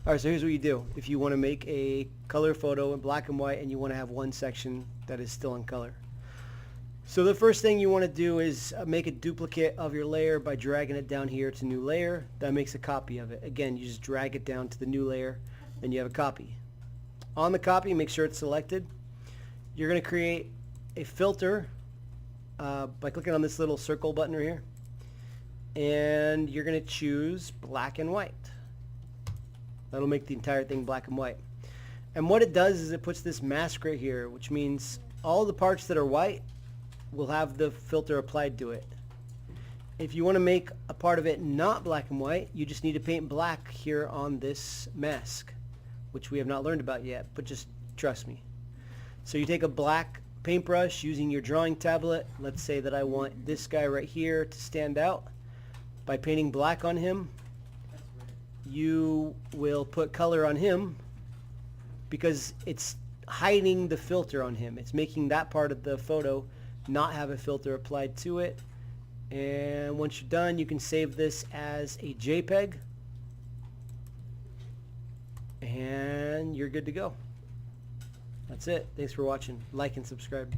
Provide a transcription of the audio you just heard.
Alright, so here's what you do. If you want to make a color photo in black and white and you want to have one section that is still in color. So the first thing you want to do is make a duplicate of your layer by dragging it down here to new layer. That makes a copy of it. Again, you just drag it down to the new layer and you have a copy. On the copy, make sure it's selected. You're going to create a filter by clicking on this little circle button right here. And you're going to choose black and white. That'll make the entire thing black and white. And what it does is it puts this mask right here, which means all the parts that are white will have the filter applied to it. If you want to make a part of it not black and white, you just need to paint black here on this mask, which we have not learned about yet, but just trust me. So you take a black paintbrush using your drawing tablet. Let's say that I want this guy right here to stand out. By painting black on him, you will put color on him because it's hiding the filter on him. It's making that part of the photo not have a filter applied to it. And once you're done, you can save this as a JPEG and you're good to go. That's it. Thanks for watching. Like and subscribe.